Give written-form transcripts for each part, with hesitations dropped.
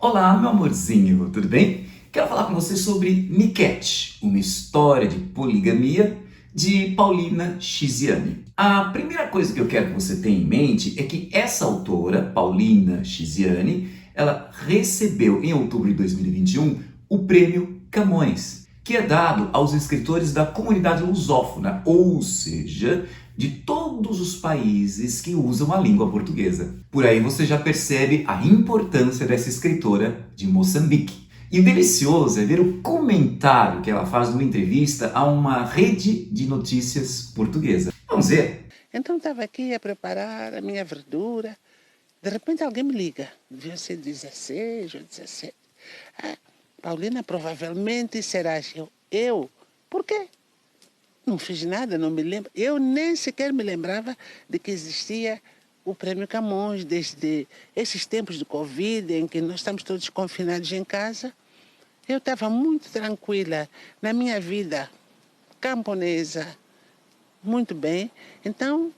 Olá, meu amorzinho, tudo bem? Quero falar com você sobre Niket, uma história de poligamia de Paulina Chiziane. A primeira coisa que eu quero que você tenha em mente é que essa autora, Paulina Chiziane, ela recebeu em outubro de 2021 o prêmio Camões, que é dado aos escritores da comunidade lusófona, ou seja, de todos os países que usam a língua portuguesa. Por aí você já percebe a importância dessa escritora de Moçambique. E o delicioso é ver o comentário que ela faz numa entrevista a uma rede de notícias portuguesa. Vamos ver? Então estava aqui a preparar a minha verdura. De repente alguém me liga. Devia ser 16 ou 17. Paulina, provavelmente serás eu. Eu? Por quê? Não fiz nada, não me lembro. Eu nem sequer me lembrava de que existia o Prêmio Camões, desde esses tempos de Covid, em que nós estamos todos confinados em casa. Eu estava muito tranquila na minha vida camponesa, muito bem. Então,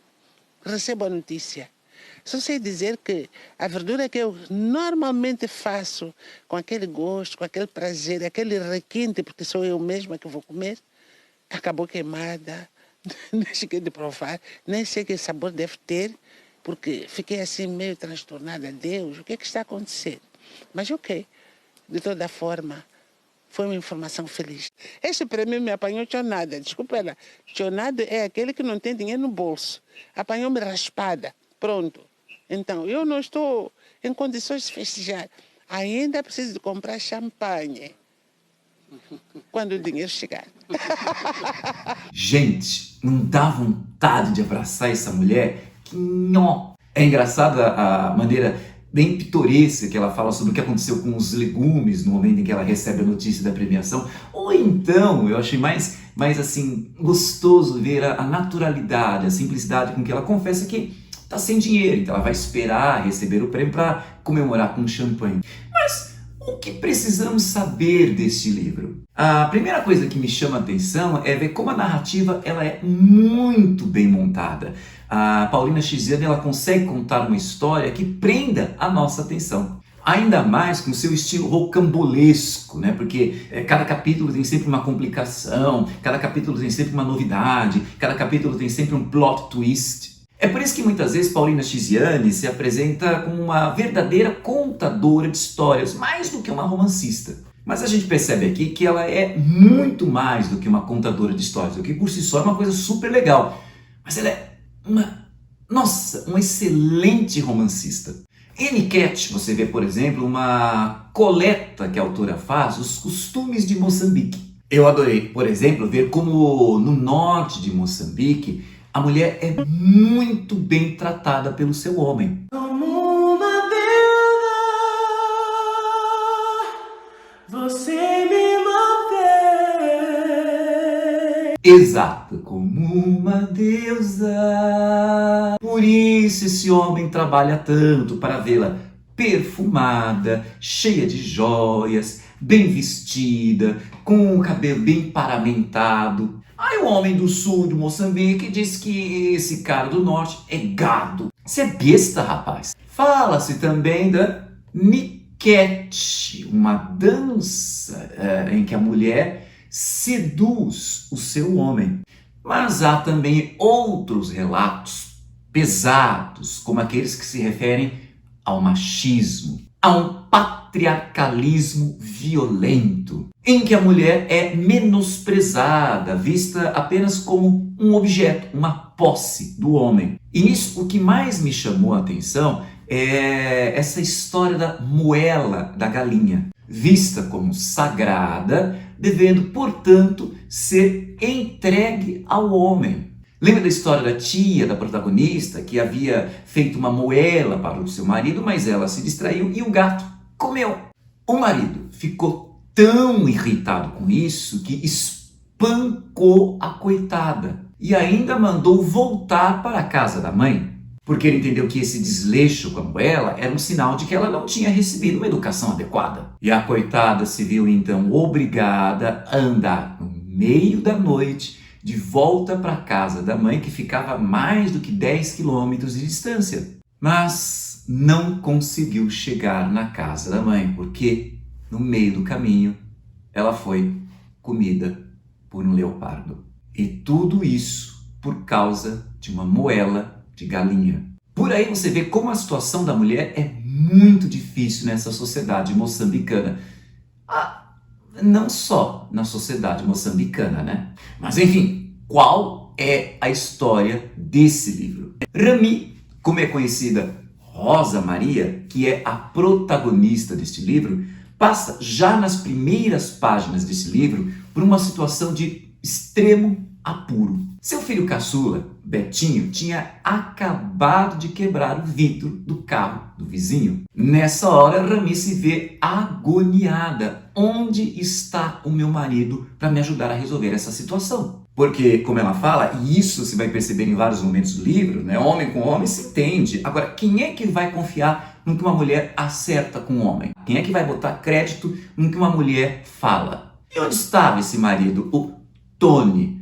recebo a notícia. Só sei dizer que a verdura que eu normalmente faço com aquele gosto, com aquele prazer, aquele requinte, porque sou eu mesma que vou comer, acabou queimada, nem cheguei de provar, nem sei que sabor deve ter, porque fiquei assim meio transtornada. Deus, o que é que está acontecendo? Mas ok, de toda forma, foi uma informação feliz. Este prêmio me apanhou chonada, desculpa ela. Chonado é aquele que não tem dinheiro no bolso. Apanhou-me raspada, pronto. Então, eu não estou em condições de festejar. Ainda preciso de comprar champanhe quando o dinheiro chegar. Gente, não dá vontade de abraçar essa mulher? Que nhó! É engraçada a maneira bem pitoresca que ela fala sobre o que aconteceu com os legumes no momento em que ela recebe a notícia da premiação. Ou então, eu achei mais assim, gostoso ver a naturalidade, a simplicidade com que ela confessa que está sem dinheiro, então ela vai esperar receber o prêmio para comemorar com champanhe. Mas o que precisamos saber deste livro? A primeira coisa que me chama a atenção é ver como a narrativa ela é muito bem montada. A Paulina Chiziane ela consegue contar uma história que prenda a nossa atenção. Ainda mais com seu estilo rocambolesco, né? Porque cada capítulo tem sempre uma complicação, cada capítulo tem sempre uma novidade, cada capítulo tem sempre um plot twist. É por isso que muitas vezes Paulina Chiziane se apresenta como uma verdadeira contadora de histórias, mais do que uma romancista. Mas a gente percebe aqui que ela é muito mais do que uma contadora de histórias, o que por si só é uma coisa super legal. Mas ela é uma excelente romancista. Em Niket, você vê, por exemplo, uma coleta que a autora faz dos costumes de Moçambique. Eu adorei, por exemplo, ver como no norte de Moçambique a mulher é muito bem tratada pelo seu homem. Como uma deusa, você me mantém. Exato, como uma deusa. Por isso esse homem trabalha tanto para vê-la perfumada, cheia de joias, bem vestida, com o cabelo bem paramentado. Aí o homem do sul de Moçambique diz que esse cara do norte é gado. Você é besta, rapaz. Fala-se também da Niket, uma dança em que a mulher seduz o seu homem. Mas há também outros relatos pesados, como aqueles que se referem ao machismo, a um patriarcalismo violento, em que a mulher é menosprezada, vista apenas como um objeto, uma posse do homem. E nisso o que mais me chamou a atenção é essa história da moela da galinha, vista como sagrada, devendo, portanto, ser entregue ao homem. Lembra da história da tia, da protagonista, que havia feito uma moela para o seu marido, mas ela se distraiu e o gato comeu. O marido ficou tão irritado com isso que espancou a coitada e ainda mandou voltar para a casa da mãe, porque ele entendeu que esse desleixo com a moela era um sinal de que ela não tinha recebido uma educação adequada. E a coitada se viu então obrigada a andar no meio da noite de volta para a casa da mãe, que ficava a mais do que 10 quilômetros de distância. Mas não conseguiu chegar na casa da mãe, porque no meio do caminho ela foi comida por um leopardo. E tudo isso por causa de uma moela de galinha. Por aí você vê como a situação da mulher é muito difícil nessa sociedade moçambicana. Não só na sociedade moçambicana, né? Mas enfim, qual é a história desse livro? Rami, como é conhecida Rosa Maria, que é a protagonista deste livro, passa já nas primeiras páginas desse livro por uma situação de extremo apuro. Seu filho caçula, Betinho, tinha acabado de quebrar o vidro do carro do vizinho. Nessa hora, Rami se vê agoniada. Onde está o meu marido para me ajudar a resolver essa situação? Porque, como ela fala, e isso você vai perceber em vários momentos do livro, né? Homem com homem se entende. Agora, quem é que vai confiar no que uma mulher acerta com um homem? Quem é que vai botar crédito no que uma mulher fala? E onde estava esse marido, o Tony?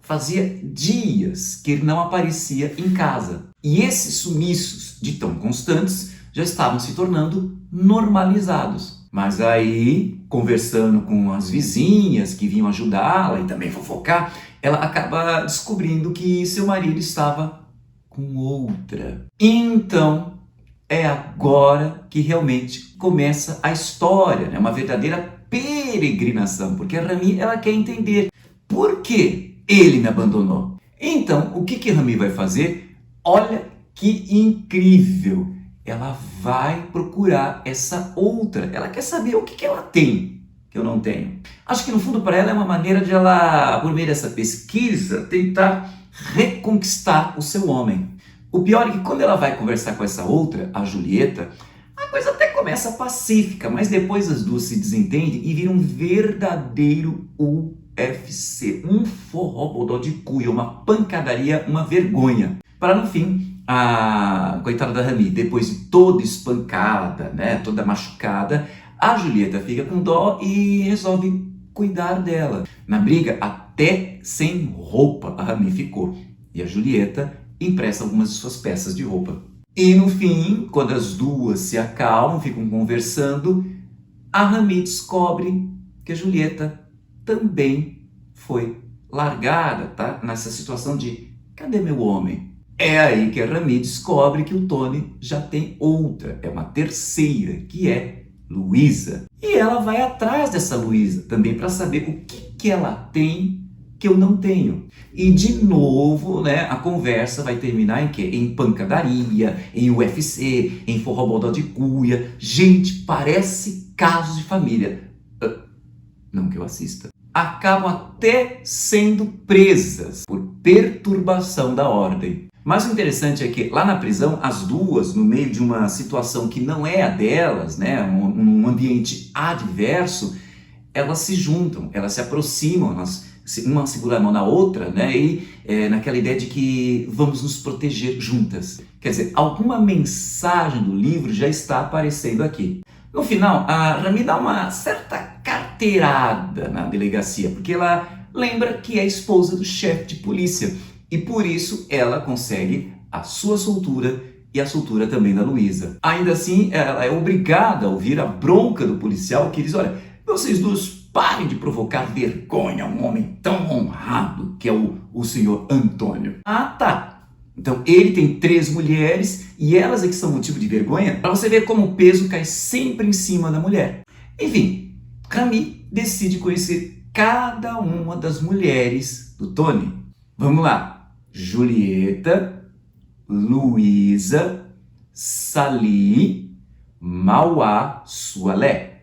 Fazia dias que ele não aparecia em casa. E esses sumiços, de tão constantes, já estavam se tornando normalizados. Mas aí, conversando com as vizinhas que vinham ajudá-la e também fofocar, ela acaba descobrindo que seu marido estava com outra. Então, é agora que realmente começa a história, né? Uma verdadeira peregrinação, porque a Rami, ela quer entender por que ele me abandonou. Então, o que Rami vai fazer? Olha que incrível! Ela vai procurar essa outra. Ela quer saber o que ela tem, que eu não tenho. Acho que no fundo para ela é uma maneira de ela, por meio dessa pesquisa, tentar reconquistar o seu homem. O pior é que quando ela vai conversar com essa outra, a Julieta, a coisa até começa pacífica, mas depois as duas se desentendem e viram um verdadeiro UFC, um forró-bodó de cuia, uma pancadaria, uma vergonha. Para no fim, a coitada da Rami, depois de toda espancada, né, toda machucada, a Julieta fica com dó e resolve cuidar dela. Na briga, até sem roupa a Rami ficou. E a Julieta empresta algumas de suas peças de roupa. E no fim, quando as duas se acalmam, ficam conversando, a Rami descobre que a Julieta também foi largada, tá? Nessa situação de cadê meu homem? É aí que a Rami descobre que o Tony já tem outra, é uma terceira, que é Luísa. E ela vai atrás dessa Luísa também para saber o que ela tem que eu não tenho. E de novo, né, a conversa vai terminar em quê? Em pancadaria, em UFC, em forró-bodó de cuia. Gente, parece casos de família. Não que eu assista. Acabam até sendo presas por perturbação da ordem. Mas o interessante é que lá na prisão, as duas, no meio de uma situação que não é a delas, né, um ambiente adverso, elas se juntam, elas se aproximam, uma segura a mão na outra, né, e naquela ideia de que vamos nos proteger juntas. Quer dizer, alguma mensagem do livro já está aparecendo aqui. No final, a Rami dá uma certa carteirada na delegacia, porque ela lembra que é esposa do chefe de polícia. E por isso ela consegue a sua soltura e a soltura também da Luísa. Ainda assim, ela é obrigada a ouvir a bronca do policial que diz, olha, vocês duas parem de provocar vergonha a um homem tão honrado que é o senhor Antônio. Ah, tá. Então ele tem 3 mulheres e elas é que são motivo de vergonha? Para você ver como o peso cai sempre em cima da mulher. Enfim, Rami decide conhecer cada uma das mulheres do Tony. Vamos lá. Julieta, Luísa, Sali, Mauá, Sualé.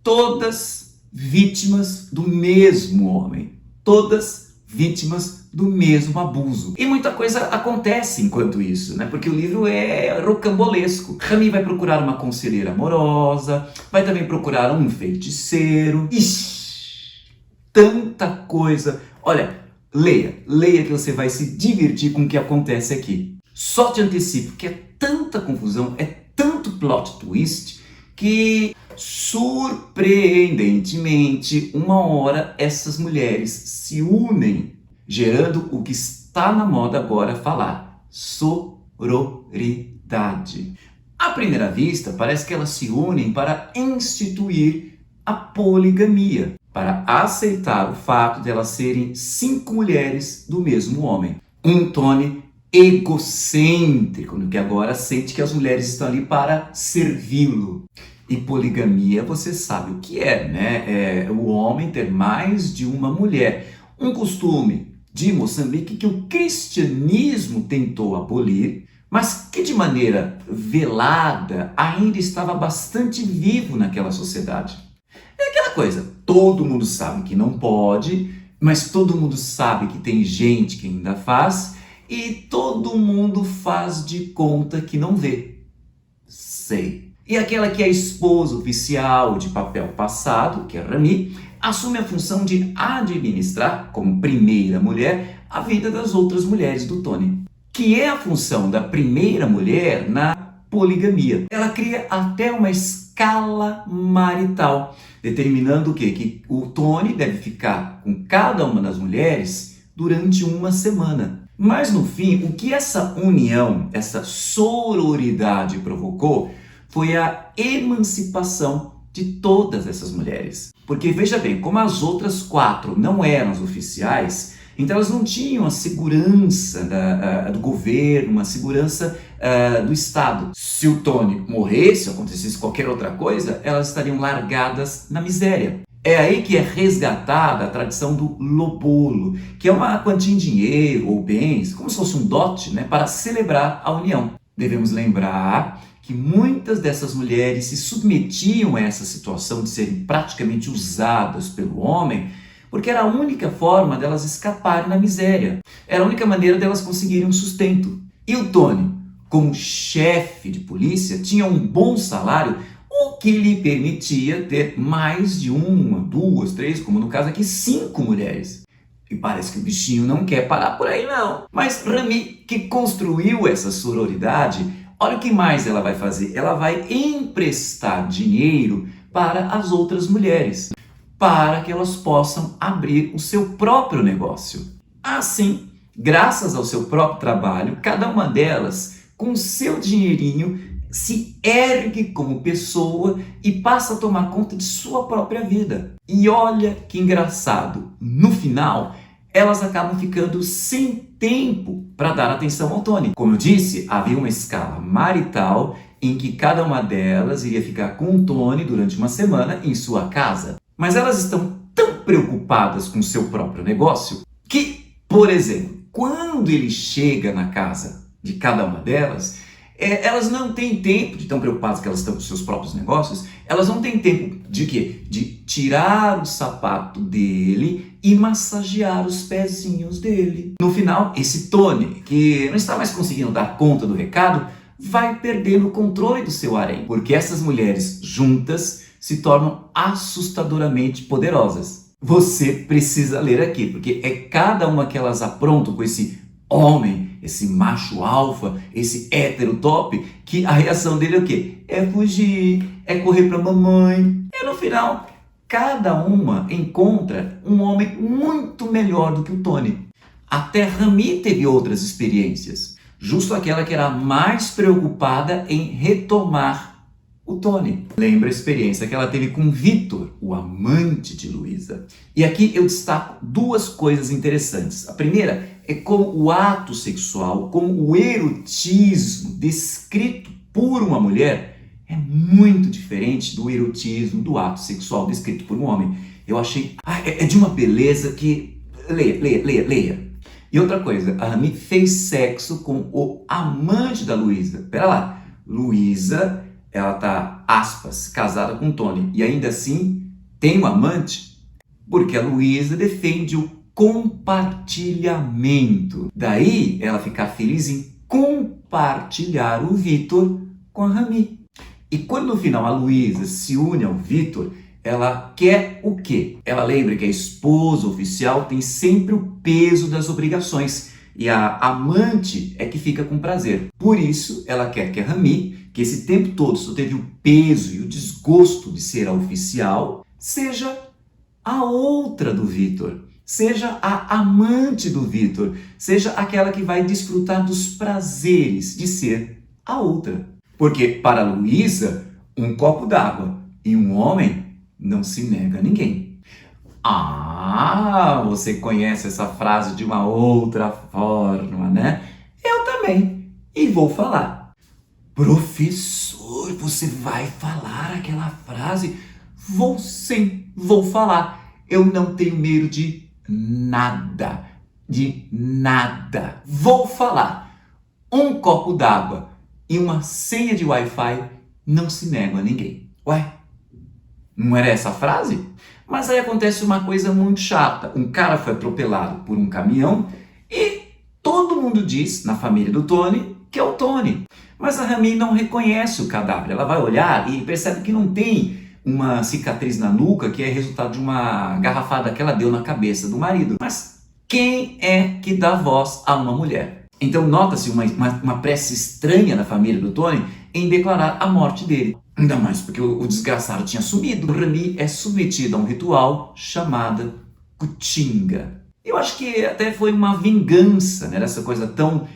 Todas vítimas do mesmo homem. Todas vítimas do mesmo abuso. E muita coisa acontece enquanto isso, né? Porque o livro é rocambolesco. Rami vai procurar uma conselheira amorosa, vai também procurar um feiticeiro. Ixi, tanta coisa. Olha, leia que você vai se divertir com o que acontece aqui. Só te antecipo que é tanta confusão, é tanto plot twist, que surpreendentemente, uma hora essas mulheres se unem, gerando o que está na moda agora falar, sororidade. sororidade. À primeira vista, parece que elas se unem para instituir a poligamia, para aceitar o fato de elas serem 5 mulheres do mesmo homem. Um Tony egocêntrico, que agora sente que as mulheres estão ali para servi-lo. E poligamia, você sabe o que é, né? É o homem ter mais de uma mulher. Um costume de Moçambique que o cristianismo tentou abolir, mas que de maneira velada ainda estava bastante vivo naquela sociedade. É aquela coisa, todo mundo sabe que não pode, mas todo mundo sabe que tem gente que ainda faz e todo mundo faz de conta que não vê. Sei. E aquela que é a esposa oficial de papel passado, que é Rami, assume a função de administrar, como primeira mulher, a vida das outras mulheres do Tony, que é a função da primeira mulher na poligamia. Ela cria até uma escala marital, determinando o quê? Que o Tony deve ficar com cada uma das mulheres durante uma semana. Mas no fim, o que essa união, essa sororidade provocou foi a emancipação de todas essas mulheres. Porque veja bem, como as outras 4 não eram as oficiais, então elas não tinham a segurança do governo, uma segurança do Estado. Se o Tony morresse, ou acontecesse qualquer outra coisa, elas estariam largadas na miséria. É aí que é resgatada a tradição do lobolo, que é uma quantia em dinheiro ou bens, como se fosse um dote, né, para celebrar a união. Devemos lembrar que muitas dessas mulheres se submetiam a essa situação de serem praticamente usadas pelo homem, porque era a única forma delas escaparem da miséria. Era a única maneira delas conseguirem um sustento. E o Tony, como chefe de polícia, tinha um bom salário, o que lhe permitia ter mais de 1, 2, 3, como no caso aqui, 5 mulheres. E parece que o bichinho não quer parar por aí não. Mas Rami, que construiu essa sororidade, olha o que mais ela vai fazer. Ela vai emprestar dinheiro para as outras mulheres, para que elas possam abrir o seu próprio negócio. Assim, graças ao seu próprio trabalho, cada uma delas, com seu dinheirinho, se ergue como pessoa e passa a tomar conta de sua própria vida. E olha que engraçado, no final, elas acabam ficando sem tempo para dar atenção ao Tony. Como eu disse, havia uma escala marital em que cada uma delas iria ficar com o Tony durante uma semana em sua casa. Mas elas estão tão preocupadas com seu próprio negócio que, por exemplo, quando ele chega na casa de cada uma delas, elas não têm tempo, de tão preocupadas que elas estão com seus próprios negócios, elas não têm tempo de quê? De tirar o sapato dele e massagear os pezinhos dele. No final, esse Tony, que não está mais conseguindo dar conta do recado, vai perdendo o controle do seu harém, porque essas mulheres juntas se tornam assustadoramente poderosas. Você precisa ler aqui, porque é cada uma que elas aprontam com esse homem, esse macho alfa, esse hétero top, que a reação dele é o quê? É fugir, é correr pra mamãe. E no final, cada uma encontra um homem muito melhor do que o Tony. Até Rami teve outras experiências, justo aquela que era mais preocupada em retomar o Tony. Lembra a experiência que ela teve com Vitor, o amante de Luísa. E aqui eu destaco 2 coisas interessantes. A primeira é como o ato sexual, como o erotismo descrito por uma mulher é muito diferente do erotismo, do ato sexual descrito por um homem. Eu achei... é de uma beleza que... Leia. E outra coisa, a Rami fez sexo com o amante da Luísa. Pera lá, Luísa, ela tá, aspas, casada com Tony e ainda assim tem um amante? Porque a Luísa defende o compartilhamento. Daí ela ficar feliz em compartilhar o Vitor com a Rami. E quando no final a Luísa se une ao Vitor, ela quer o quê? Ela lembra que a esposa oficial tem sempre o peso das obrigações e a amante é que fica com prazer. Por isso, ela quer que a Rami, que esse tempo todo só teve o peso e o desgosto de ser a oficial, seja a outra do Vitor, seja a amante do Vitor, seja aquela que vai desfrutar dos prazeres de ser a outra. Porque para Luísa, um copo d'água e um homem não se nega a ninguém. Ah, você conhece essa frase de uma outra forma, né? Eu também. E vou falar. Professor, você vai falar aquela frase? Vou sim, vou falar. Eu não tenho medo de nada. De nada. Vou falar. Um copo d'água e uma senha de Wi-Fi não se negam a ninguém. Ué, não era essa a frase? Mas aí acontece uma coisa muito chata. Um cara foi atropelado por um caminhão e todo mundo diz, na família do Tony, que é o Tony. Mas a Rami não reconhece o cadáver. Ela vai olhar e percebe que não tem uma cicatriz na nuca que é resultado de uma garrafada que ela deu na cabeça do marido. Mas quem é que dá voz a uma mulher? Então nota-se uma pressa estranha na família do Tony em declarar a morte dele. Ainda mais porque o desgraçado tinha sumido. Rami é submetido a um ritual chamado Kuchinga. Eu acho que até foi uma vingança, né, dessa coisa tão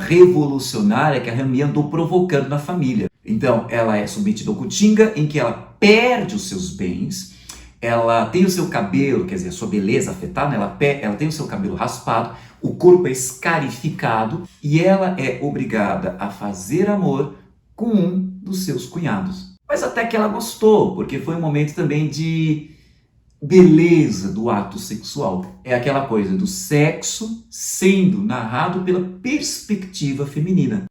revolucionária que a Rami andou provocando na família. Então ela é submetida ao Kuchinga, em que ela perde os seus bens, ela tem o seu cabelo, quer dizer, a sua beleza afetada, ela tem o seu cabelo raspado, o corpo é escarificado e ela é obrigada a fazer amor com um dos seus cunhados. Mas até que ela gostou, porque foi um momento também de beleza do ato sexual. É aquela coisa do sexo sendo narrado pela perspectiva feminina.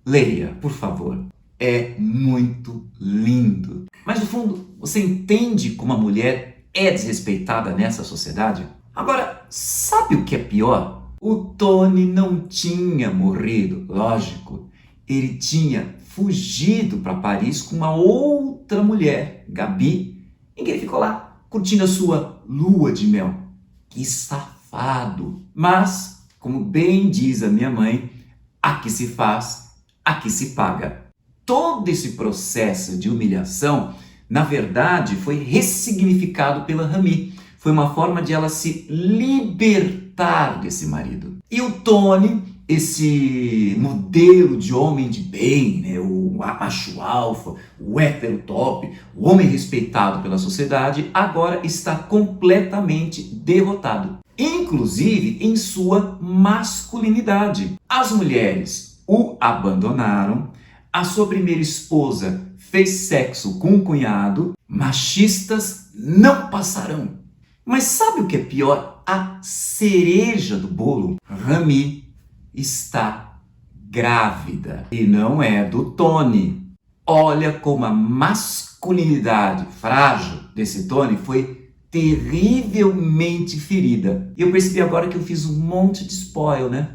Leia, por favor. É muito lindo. Mas no fundo, você entende como a mulher é desrespeitada nessa sociedade? Agora, sabe o que é pior? O Tony não tinha morrido, lógico. Ele tinha fugido para Paris com uma outra mulher, Gabi, em que ele ficou lá, curtindo a sua lua de mel. Que safado! Mas, como bem diz a minha mãe, aqui se faz, aqui se paga. Todo esse processo de humilhação, na verdade, foi ressignificado pela Rami. Foi uma forma de ela se libertar desse marido. E o Tony, esse modelo de homem de bem, né, o macho alfa, o hétero top, o homem respeitado pela sociedade, agora está completamente derrotado. Inclusive em sua masculinidade. As mulheres o abandonaram, a sua primeira esposa fez sexo com o cunhado, machistas não passarão. Mas sabe o que é pior? A cereja do bolo, Rami está grávida e não é do Tony. Olha como a masculinidade frágil desse Tony foi terrivelmente ferida. E eu percebi agora que eu fiz um monte de spoiler, né?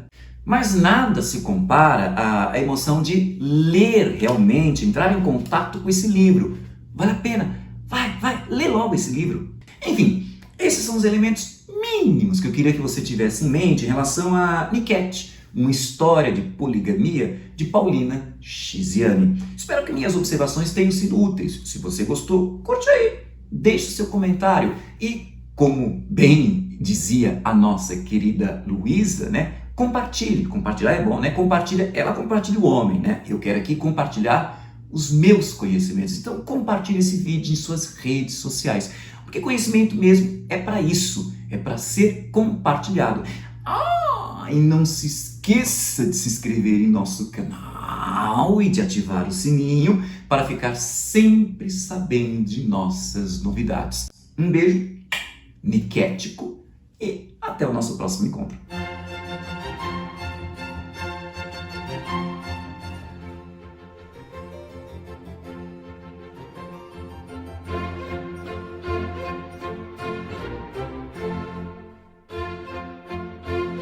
Mas nada se compara à emoção de ler realmente, entrar em contato com esse livro. Vale a pena. Vai, lê logo esse livro. Enfim, esses são os elementos mínimos que eu queria que você tivesse em mente em relação a Niket, uma história de poligamia de Paulina Chiziane. Espero que minhas observações tenham sido úteis. Se você gostou, curte aí, deixe seu comentário. E, como bem dizia a nossa querida Luísa, né? Compartilhe. Compartilhar é bom, né? Ela compartilha o homem, né? Eu quero aqui compartilhar os meus conhecimentos. Então, compartilhe esse vídeo em suas redes sociais. Porque conhecimento mesmo é para isso. É para ser compartilhado. E não se esqueça de se inscrever em nosso canal e de ativar o sininho para ficar sempre sabendo de nossas novidades. Um beijo niquético e até o nosso próximo encontro.